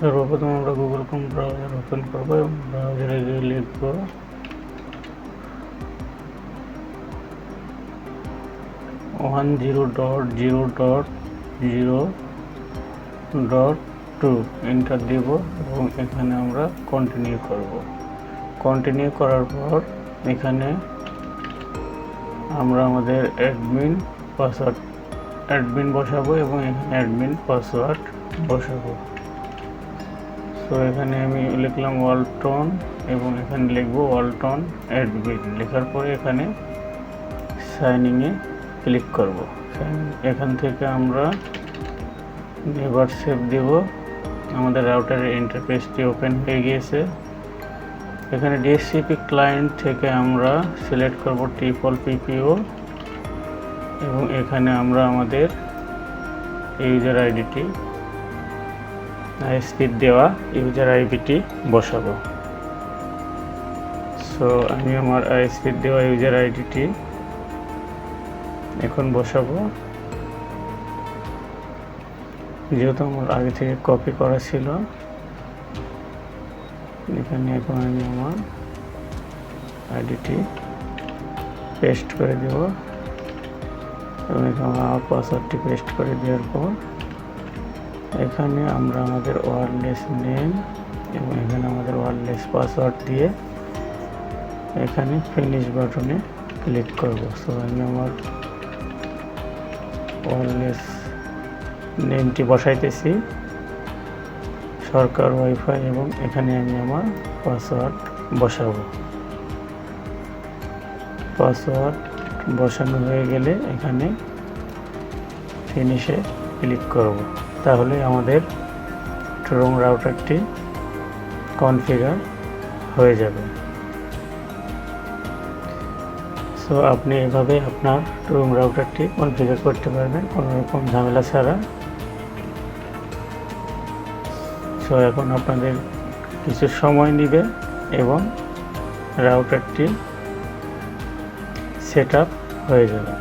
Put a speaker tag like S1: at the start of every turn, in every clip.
S1: সর্বপ্রথম আমরা Google Chrome browser open করব এবং ব্রাউজারে গিয়ে লিখব ওয়ান 1.0.0.2 এন্টার দেব এবং এখানে আমরা কন্টিনিউ করব। কন্টিনিউ করার পর এখানে আমরা আমাদের অ্যাডমিন বসাবো এবং এখানে অ্যাডমিন পাসওয়ার্ড বসাবো। তো এখানে আমি লিখলাম ওয়ালটন এবং এখানে লিখব ওয়ালটন অ্যাডমিন। লেখার পরে এখানে সাইনিংয়ে ক্লিক করব। এখান থেকে আমরা নেভার সেভ দেব। আমাদের রাউটারের ইন্টারফেসটি ওপেন হয়ে গিয়েছে। এখানে ডিএসসিপি ক্লায়েন্ট থেকে আমরা সিলেক্ট করব ট্রিপল পিপিও এবং এখানে আমরা আমাদের ইউজার আইডিটি আইএসপির দেওয়া ইউজার আইডিটি বসাবো। সো আমি আমার আইএসপির দেওয়া ইউজার আইডিটি এখন বসাবো। যেহেতু আমার আগে থেকে কপি করা ছিল, এখানে এখন আমি আমার আইডিটি পেস্ট করে দেব এবং এখানে আমার পাসওয়ার্ডটি পেস্ট করে দেওয়ার পর এখানে আমরা আমাদের ওয়্যারলেস নেম এবং এখানে আমাদের ওয়্যারলেস পাসওয়ার্ড দিয়ে এখানে ফিনিশ বাটনে ক্লিক করব। সো আমি আমার ওয়্যারলেস নেমটি বসাইতেছি সরকার ওয়াইফাই এবং এখানে আমি আমার পাসওয়ার্ড বসাবো। পাসওয়ার্ড বসানো হয়ে গেলে এখানে ফিনিশে ক্লিক করব। তাহলে আমাদের ট্রুং রাউটারটি কনফিগার হয়ে যাবে। সো আপনি এভাবে আপনার ট্রুং রাউটারটি কনফিগার করতে পারবেন কোনো রকম ঝামেলা ছাড়া। সো এখন আপনাদের কিছু সময় নেবে এবং রাউটারটি সেট আপ হয়ে যাবে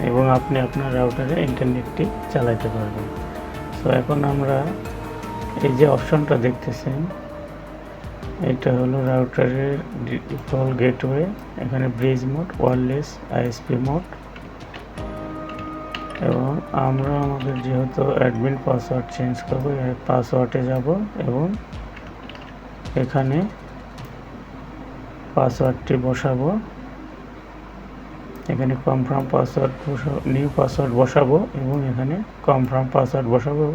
S1: এবং আপনি আপনার রাউটারে ইন্টারনেটটি চালাতে পারবেন। সো এখন আমরা এই যে অপশনটা দেখতেছেন, এটা হলো রাউটারের ডিফল্ট গেটওয়ে। এখানে bridge mode, wireless, ISP mode এবং আমরা আমাদের যেহেতু অ্যাডমিন পাসওয়ার্ড চেঞ্জ করবো, পাসওয়ার্ডে যাব এবং এখানে পাসওয়ার্ডটি বসাবো। এখানে কনফার্ম পাসওয়ার্ড নিউ পাসওয়ার্ড বসাবো এবং এখানে কনফার্ম পাসওয়ার্ড বসাবো।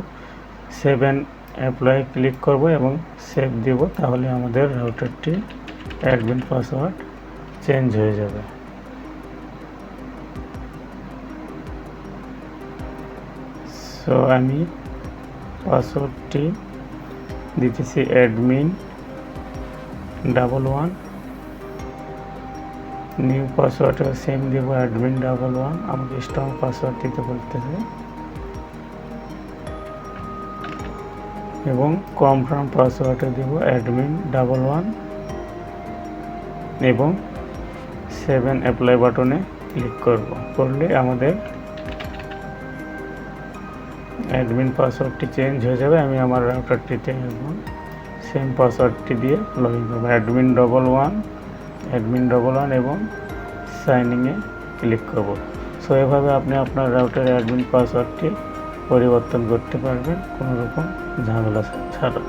S1: সেভ অ্যান্ড অ্যাপ্লাই ক্লিক করব এবং সেভ দেব। তাহলে আমাদের রাউটারটি অ্যাডমিন পাসওয়ার্ড চেঞ্জ হয়ে যাবে। সো আমি পাসওয়ার্ডটি দিতেছি অ্যাডমিন 11। নিউ পাসওয়ার্ড সেম দেব অ্যাডমিন 11। আমাকে স্ট্রং পাসওয়ার্ড দিতে বলতেছে এবং কনফার্ম পাসওয়ার্ডে দেব অ্যাডমিন 11 এবং 7 অ্যাপ্লাই বাটনে ক্লিক করলে আমাদের অ্যাডমিন পাসওয়ার্ডটি চেঞ্জ হয়ে যাবে। আমি আমার রাউটারটিতে এবং সেম পাসওয়ার্ডটি দিয়ে লগ ইন করবো। অ্যাডমিন 11 এবং সাইনিংয়ে ক্লিক করব। সো এভাবে আপনি আপনার রাউটারের অ্যাডমিন পাসওয়ার্ডটি পরিবর্তন করতে পারবেন কোনো রকম ঝামেলা ছাড়া।